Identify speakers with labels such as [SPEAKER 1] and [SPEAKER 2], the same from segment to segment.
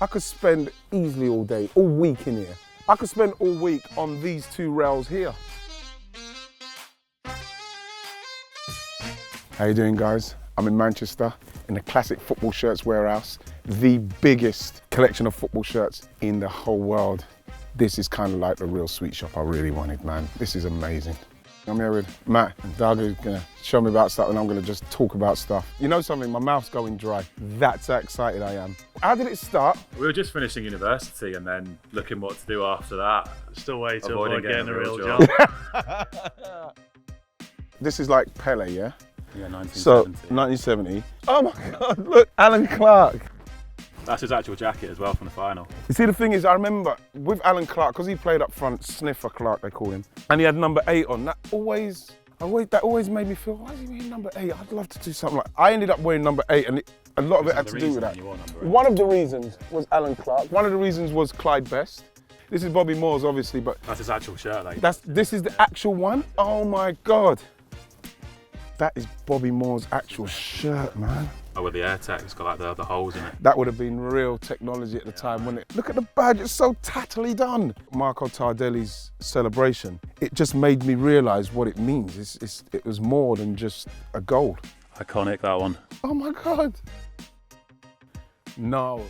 [SPEAKER 1] I could spend easily all day, all week in here. I could spend all week on these two rails here. How you doing, guys? I'm in Manchester in the Classic Football Shirts warehouse, the biggest collection of football shirts in the whole world. This is kind of like the real sweet shop I really wanted, man. This is amazing. I'm here with Matt and Doug, who's gonna show me about stuff and I'm gonna just talk about stuff. You know something, my mouth's going dry. That's how excited I am. How did it start?
[SPEAKER 2] We were just finishing university and then looking what to do after that.
[SPEAKER 3] Still waiting to
[SPEAKER 2] Avoiding
[SPEAKER 3] avoid getting a real
[SPEAKER 2] job.
[SPEAKER 3] job.
[SPEAKER 1] This is like Pele, yeah?
[SPEAKER 2] Yeah, 1970.
[SPEAKER 1] So, 1970. Oh my God, look, Alan Clark.
[SPEAKER 2] That's his actual jacket as well from the final.
[SPEAKER 1] You see, the thing is, I remember with Alan Clark, because he played up front, Sniffer Clark, they call him, and he had number 8 on. That always made me feel, why is he wearing number 8? I'd love to do something like. I ended up wearing number 8, and a lot of it had to do with that. One of the reasons was Alan Clark. One of the reasons was Clyde Best. This is Bobby Moore's, obviously, but
[SPEAKER 2] that's his actual shirt. Like.
[SPEAKER 1] This is the actual one. Oh my God, that is Bobby Moore's actual shirt, man.
[SPEAKER 2] Oh, with the AirTech, it's got like the holes in it.
[SPEAKER 1] That would have been real technology at the time, wouldn't it? Look at the badge, it's so tattily done. Marco Tardelli's celebration, it just made me realise what it means. It was more than just a goal.
[SPEAKER 2] Iconic, that one.
[SPEAKER 1] Oh my God. No,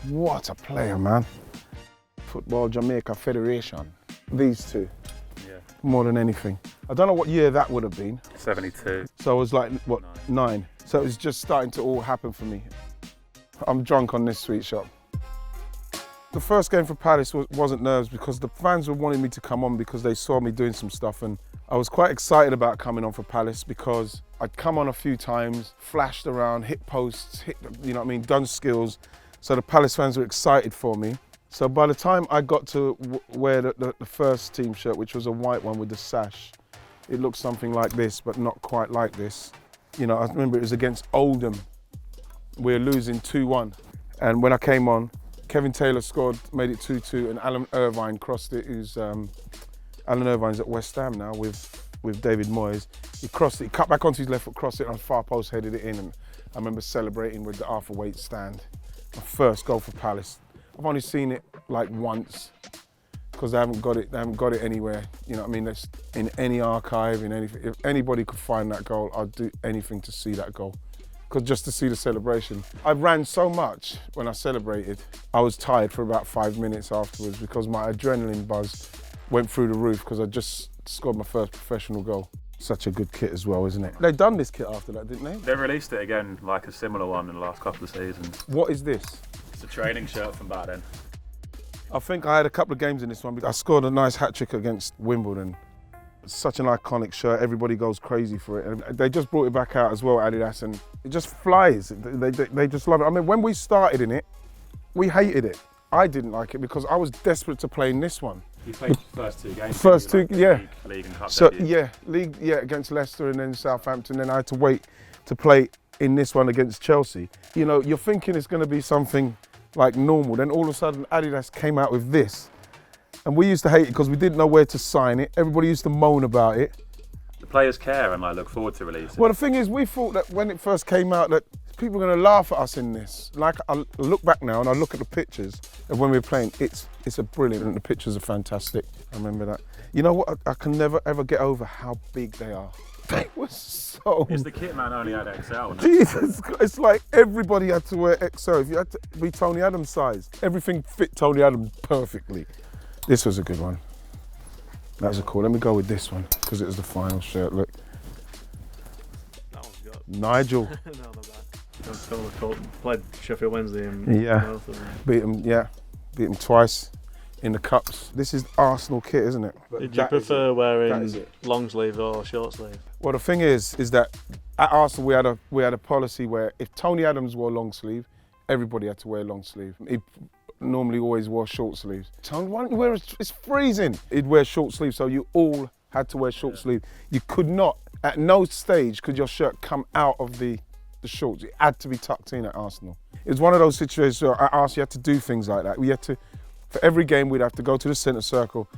[SPEAKER 1] what a player, man. Football Jamaica Federation, these two.
[SPEAKER 2] Yeah.
[SPEAKER 1] More than anything. I don't know what year that would have been.
[SPEAKER 2] 72.
[SPEAKER 1] So I was like, what, 9? So it was just starting to all happen for me. I'm drunk on this sweet shop. The first game for Palace wasn't nerves because the fans were wanting me to come on because they saw me doing some stuff, and I was quite excited about coming on for Palace because I'd come on a few times, flashed around, hit posts, you know what I mean, done skills. So the Palace fans were excited for me. So by the time I got to wear the first team shirt, which was a white one with the sash, it looked something like this, but not quite like this. You know, I remember it was against Oldham. We were losing 2-1. And when I came on, Kevin Taylor scored, made it 2-2, and Alan Irvine crossed it. Alan Irvine's at West Ham now with David Moyes. He crossed it, he cut back onto his left foot, crossed it on far post, headed it in, and I remember celebrating with the Arthur Waite stand. My first goal for Palace. I've only seen it like once, because they haven't got it anywhere. You know what I mean? That's in any archive, in anything. If anybody could find that goal, I'd do anything to see that goal. Because just to see the celebration. I ran so much when I celebrated, I was tired for about 5 minutes afterwards because my adrenaline buzz went through the roof because I just scored my first professional goal. Such a good kit as well, isn't it? They've done this kit after that, didn't they?
[SPEAKER 2] They released it again, like a similar one in the last couple of seasons.
[SPEAKER 1] What is this?
[SPEAKER 2] It's a training shirt from back then.
[SPEAKER 1] I think I had a couple of games in this one. I scored a nice hat-trick against Wimbledon. It's such an iconic shirt, everybody goes crazy for it. And they just brought it back out as well, Adidas, and it just flies. They just love it. I mean, when we started in it, we hated it. I didn't like it because I was desperate to play in this one.
[SPEAKER 2] You played the first 2 games?
[SPEAKER 1] First 2, yeah.
[SPEAKER 2] League and Cup
[SPEAKER 1] So,
[SPEAKER 2] debut.
[SPEAKER 1] yeah, League, yeah, against Leicester and then Southampton. Then I had to wait to play in this one against Chelsea. You know, you're thinking it's going to be something like normal. Then all of a sudden Adidas came out with this. And we used to hate it because we didn't know where to sign it. Everybody used to moan about it.
[SPEAKER 2] The players care and I look forward to releasing.
[SPEAKER 1] Well, the thing is, we thought that when it first came out that people were going to laugh at us in this. Like, I look back now and I look at the pictures of when we were playing. It's a brilliant, and the pictures are fantastic. I remember that. You know what? I can never ever get over how big they are. They were so.
[SPEAKER 2] Is the kit man only had XL?
[SPEAKER 1] Jesus, it's like everybody had to wear XL. If you had to be Tony Adams size, everything fit Tony Adams perfectly. This was a good one. That was a cool. Let me go with this one because it was the final shirt. Look.
[SPEAKER 3] That one's good.
[SPEAKER 1] Nigel.
[SPEAKER 3] No, not bad. Played Sheffield Wednesday and
[SPEAKER 1] Yeah.
[SPEAKER 3] both of them.
[SPEAKER 1] Beat them twice in the cups. This is Arsenal kit, isn't it? But
[SPEAKER 3] Did you
[SPEAKER 1] that is
[SPEAKER 3] prefer
[SPEAKER 1] it. That
[SPEAKER 3] wearing
[SPEAKER 1] is it.
[SPEAKER 3] long sleeve or short sleeve?
[SPEAKER 1] Well, the thing is that at Arsenal we had a policy where if Tony Adams wore long sleeve, everybody had to wear long sleeve. He normally always wore short sleeves. Tony, why don't you wear? It's freezing. He'd wear short sleeves, so you all had to wear short sleeve. You could not, at no stage, could your shirt come out of the shorts. It had to be tucked in at Arsenal. It was one of those situations where at Arsenal you had to do things like that. We had to, for every game, we'd have to go to the centre circle,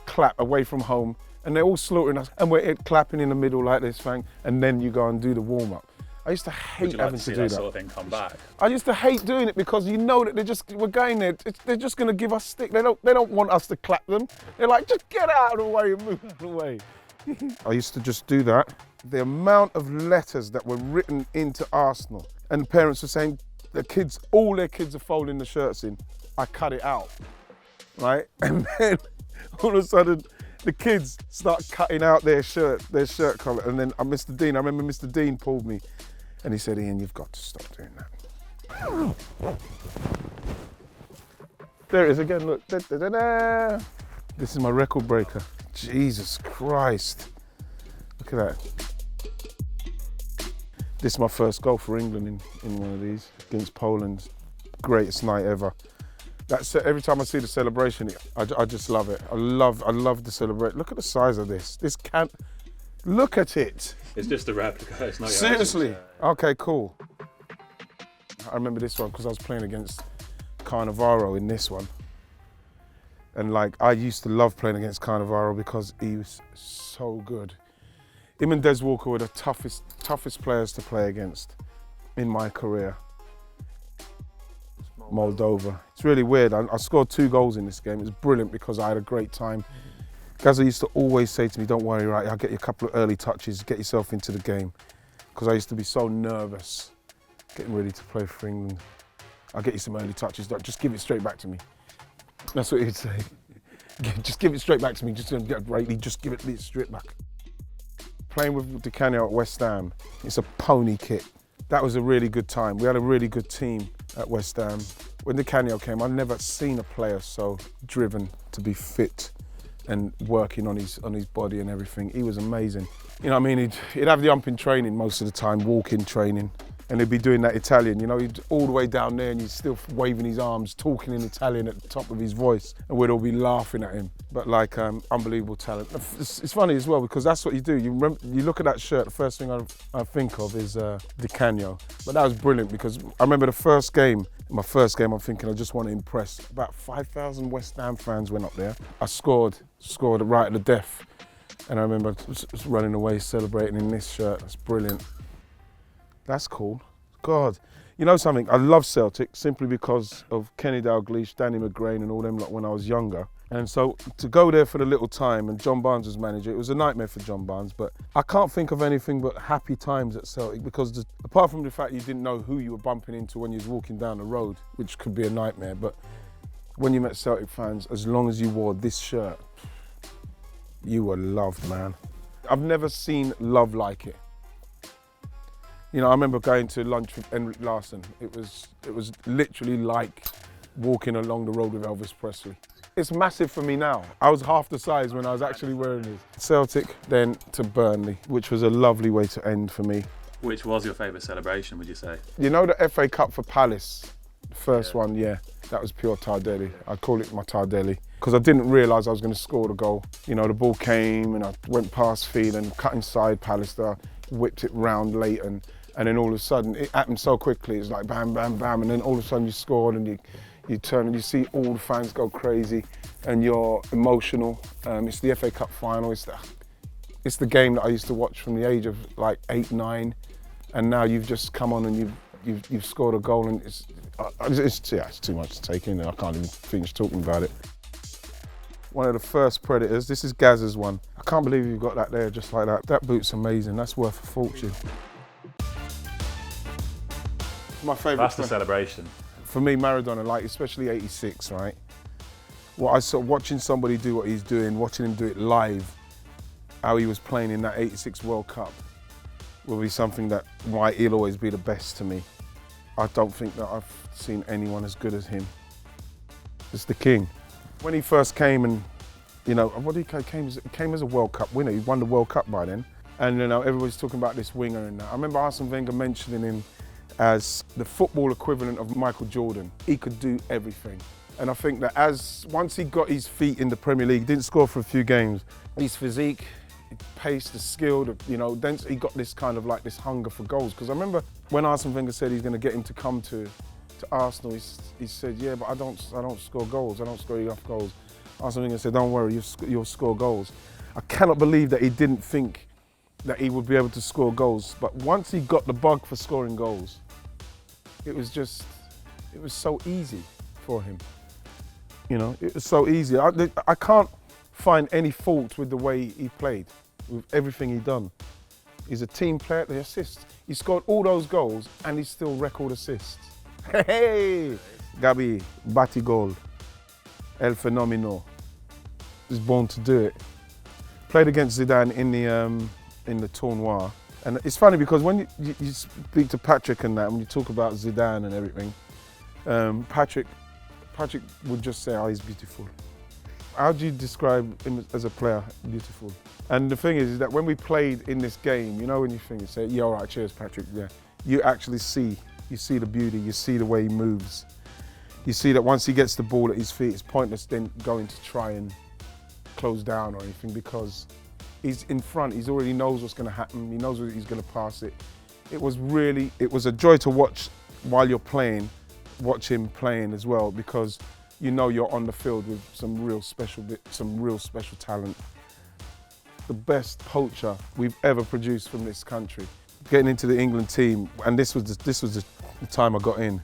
[SPEAKER 1] clap away from home, and they're all slaughtering us, and we're clapping in the middle like this thing, and then you go and do the warm-up. I used to hate
[SPEAKER 2] Would you like
[SPEAKER 1] having
[SPEAKER 2] to see
[SPEAKER 1] do
[SPEAKER 2] that
[SPEAKER 1] that.
[SPEAKER 2] sort of thing come back?
[SPEAKER 1] I used to hate doing it because you know that we're going there. They're just going to give us stick. They don't want us to clap them. They're like, just get out of the way and move out of the way. I used to just do that. The amount of letters that were written into Arsenal, and parents were saying all their kids are folding the shirts in. I cut it out, right? And then all of a sudden, the kids start cutting out their shirt collar. And then I remember Mr. Dean pulled me and he said, Ian, you've got to stop doing that. There it is again, look. Da, da, da, da. This is my record breaker. Jesus Christ. Look at that. This is my first goal for England in one of these against Poland. Greatest night ever. That's every time I see the celebration, I just love it. I love the celebration. Look at the size of this. Look at it.
[SPEAKER 2] It's just a replica. It's not your
[SPEAKER 1] Seriously?
[SPEAKER 2] actual shirt.
[SPEAKER 1] Okay, cool. I remember this one because I was playing against Cannavaro in this one. And like, I used to love playing against Cannavaro because he was so good. Him and Des Walker were the toughest players to play against in my career. Moldova. It's really weird. I scored 2 goals in this game. It was brilliant because I had a great time. Gazza used to always say to me, don't worry, right, I'll get you a couple of early touches, get yourself into the game. Because I used to be so nervous getting ready to play for England. I'll get you some early touches, just give it straight back to me. That's what he'd say. Just give it straight back to me, just give it straight back. Playing with Di Canio at West Ham, it's a pony kit. That was a really good time. We had a really good team at West Ham. When Di Canio came, I'd never seen a player so driven to be fit and working on his body and everything. He was amazing. You know what I mean? He'd have the ump in training most of the time, walk-in training, and he'd be doing that Italian. You know, he'd all the way down there and he's still waving his arms, talking in Italian at the top of his voice, and we'd all be laughing at him. But like, unbelievable talent. It's funny as well because that's what you do. You look at that shirt, the first thing I think of is Di Canio. But that was brilliant because I remember my first game, I'm thinking I just want to impress. About 5,000 West Ham fans went up there. I scored right at the death. And I remember just running away, celebrating in this shirt. That's brilliant. That's cool. God. You know something? I love Celtic simply because of Kenny Dalglish, Danny McGrain and all them lot when I was younger. And so to go there for the little time and John Barnes was manager, it was a nightmare for John Barnes, but I can't think of anything but happy times at Celtic because apart from the fact you didn't know who you were bumping into when you was walking down the road, which could be a nightmare, but when you met Celtic fans, as long as you wore this shirt, you were loved, man. I've never seen love like it. You know, I remember going to lunch with Henrik Larsson. It was literally like walking along the road with Elvis Presley. It's massive for me now. I was half the size when I was actually wearing this. Celtic, then to Burnley, which was a lovely way to end for me.
[SPEAKER 2] Which was your favourite celebration, would you say?
[SPEAKER 1] You know the FA Cup for Palace? The first one, yeah. That was pure Tardelli. I call it my Tardelli. Because I didn't realise I was going to score the goal. You know, the ball came and I went past Field and cut inside Palace there, whipped it round Leighton. And then all of a sudden, it happened so quickly. It's like bam, bam, bam. And then all of a sudden you scored and you turn and you see all the fans go crazy and you're emotional. It's the FA Cup final. It's the game that I used to watch from the age of like 8, 9. And now you've just come on and you've scored a goal and it's too much to take in and I can't even finish talking about it. One of the first Predators, this is Gazza's one. I can't believe you've got that there just like that. That boot's amazing, that's worth a fortune. My favourite.
[SPEAKER 2] That's the celebration.
[SPEAKER 1] For me, Maradona, like especially 86, right? What I saw, watching somebody do what he's doing, watching him do it live, how he was playing in that 86 World Cup, will be something that why he'll always be the best to me. I don't think that I've seen anyone as good as him. It's the king. When he first came and, you know, he came as a World Cup winner. He won the World Cup by then. And, you know, everybody's talking about this winger and that. I remember Arsene Wenger mentioning him as the football equivalent of Michael Jordan. He could do everything. And I think that once he got his feet in the Premier League, he didn't score for a few games. His physique, pace, the skill, then he got this kind of like this hunger for goals. Because I remember when Arsene Wenger said he's going to get him to come to Arsenal, he said, yeah, but I don't score goals. I don't score enough goals. Arsene Wenger said, don't worry, you'll score goals. I cannot believe that he didn't think that he would be able to score goals. But once he got the bug for scoring goals, it was so easy for him. You know, it was so easy. I can't find any fault with the way he played, with everything he done. He's a team player, the assists. He scored all those goals and he's still record assists. Hey, Gabi, Batigol, El Fenomeno. He's born to do it. Played against Zidane in the tournoi. And it's funny because when you speak to Patrick and that, when you talk about Zidane and everything, Patrick would just say, oh, he's beautiful. How do you describe him as a player? Beautiful. And the thing is that when we played in this game, you know, when you think, you say, yeah, all right, cheers, Patrick, yeah. You actually see the beauty, you see the way he moves. You see that once he gets the ball at his feet, it's pointless then going to try and close down or anything because he's in front, he already knows what's going to happen, he knows where he's going to pass it. It was a joy to watch while you're playing, watch him playing as well because you know you're on the field with some real special talent. The best poacher we've ever produced from this country. Getting into the England team, and this was the time I got in.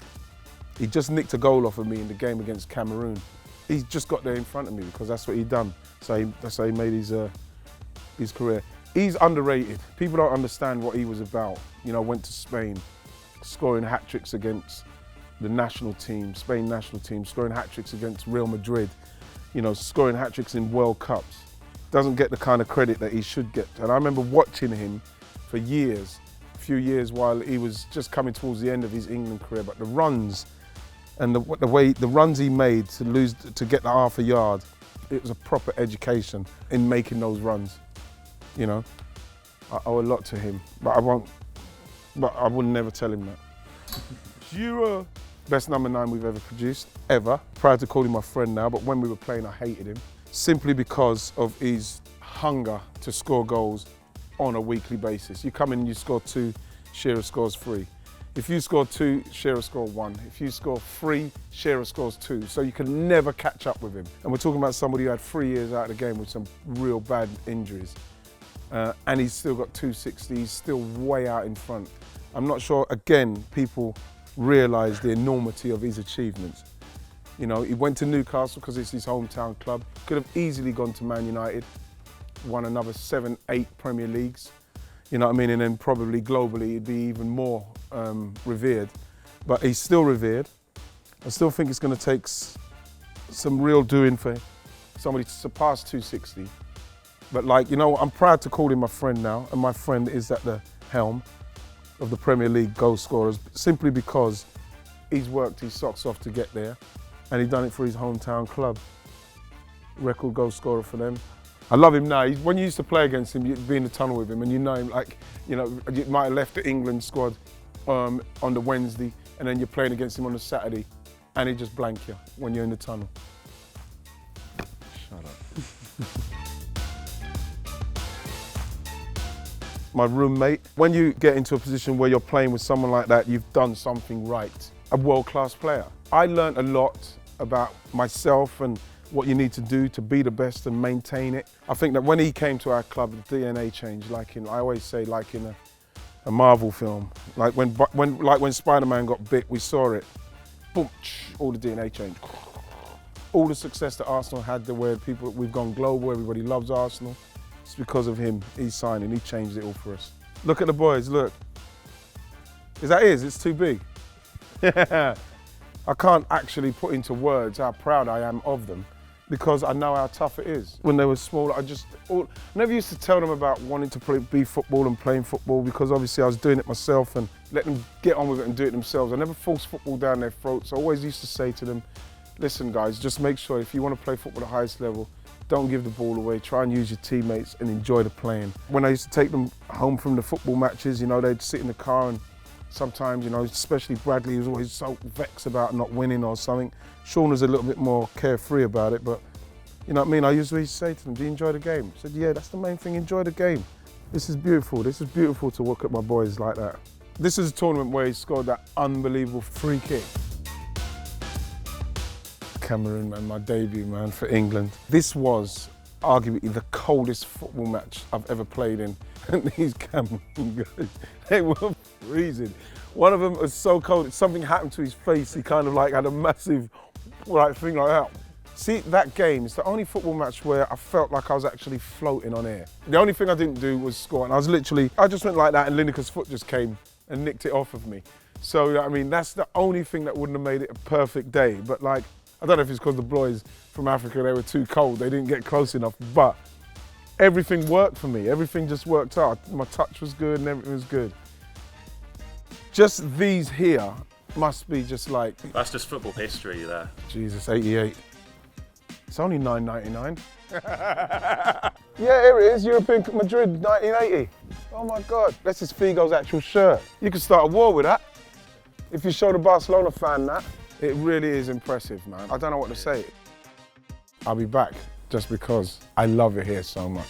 [SPEAKER 1] He just nicked a goal off of me in the game against Cameroon. He just got there in front of me because that's what he'd done. So that's how he made his career. He's underrated. People don't understand what he was about. You know, went to Spain, scoring hat-tricks against the national team, Spain national team, scoring hat-tricks against Real Madrid, you know, scoring hat-tricks in World Cups. Doesn't get the kind of credit that he should get. And I remember watching him for years, a few years while he was just coming towards the end of his England career, but the runs and the runs he made to get the half a yard, it was a proper education in making those runs, you know. I owe a lot to him, but I would never tell him that. Giroud. Best number 9 we've ever produced, ever. Prior to calling my friend now, but when we were playing, I hated him. Simply because of his hunger to score goals on a weekly basis. You come in and you score 2, Shearer scores 3. If you score 2, Shearer scores 1. If you score 3, Shearer scores 2. So you can never catch up with him. And we're talking about somebody who had 3 years out of the game with some real bad injuries. And he's still got 260, he's still way out in front. I'm not sure, again, people realise the enormity of his achievements. You know, he went to Newcastle because it's his hometown club. Could have easily gone to Man United, won another 7, 8 Premier Leagues. You know what I mean? And then probably globally he'd be even more revered. But he's still revered. I still think it's going to take some real doing for somebody to surpass 260. But like, you know, I'm proud to call him my friend now, and my friend is at the helm of the Premier League goal scorers simply because he's worked his socks off to get there. And he's done it for his hometown club. Record goal scorer for them. I love him now. When you used to play against him, you'd be in the tunnel with him and you know him like, you know, you might have left the England squad on the Wednesday and then you're playing against him on the Saturday and he'd just blank you when you're in the tunnel. Shut up. My roommate, when you get into a position where you're playing with someone like that, you've done something right. A world-class player. I learned a lot about myself and what you need to do to be the best and maintain it. I think that when he came to our club, the DNA changed. I always say, like in a Marvel film. Like when Spider-Man got bit, we saw it. Boom, all the DNA changed. All the success that Arsenal had, we've gone global, everybody loves Arsenal. It's because of him. He's signing, he changed it all for us. Look at the boys, look. Is that his? It's too big. I can't actually put into words how proud I am of them because I know how tough it is. When they were small, I never used to tell them about wanting to be football and playing football because obviously I was doing it myself and let them get on with it and do it themselves. I never forced football down their throats. I always used to say to them, listen guys, just make sure if you want to play football at the highest level, don't give the ball away, try and use your teammates and enjoy the playing. When I used to take them home from the football matches, you know, they'd sit in the car and sometimes, you know, especially Bradley was always so vexed about not winning or something. Sean was a little bit more carefree about it, but you know what I mean? I usually say to them, do you enjoy the game? I said, yeah, that's the main thing, enjoy the game. This is beautiful. This is beautiful to look at my boys like that. This is a tournament where he scored that unbelievable free kick. Cameroon, man, my debut, man, for England. This was arguably the coldest football match I've ever played in. And these Cameroon guys, they were freezing. One of them was so cold, something happened to his face. He kind of like had a massive thing like that. See, that game is the only football match where I felt like I was actually floating on air. The only thing I didn't do was score, and I just went like that and Lineker's foot just came and nicked it off of me. So, I mean, that's the only thing that wouldn't have made it a perfect day. But like, I don't know if it's because the boys from Africa, they were too cold, they didn't get close enough, but everything worked for me. Everything just worked out. My touch was good and everything was good. Just these here must be just like...
[SPEAKER 2] That's just football history there.
[SPEAKER 1] Jesus, 88. It's only $9.99. Yeah, here it is, European Madrid, 1980. Oh my God, this is Figo's actual shirt. You could start a war with that. If you show the Barcelona fan that, it really is impressive, man. I don't know what to say. I'll be back just because I love it here so much.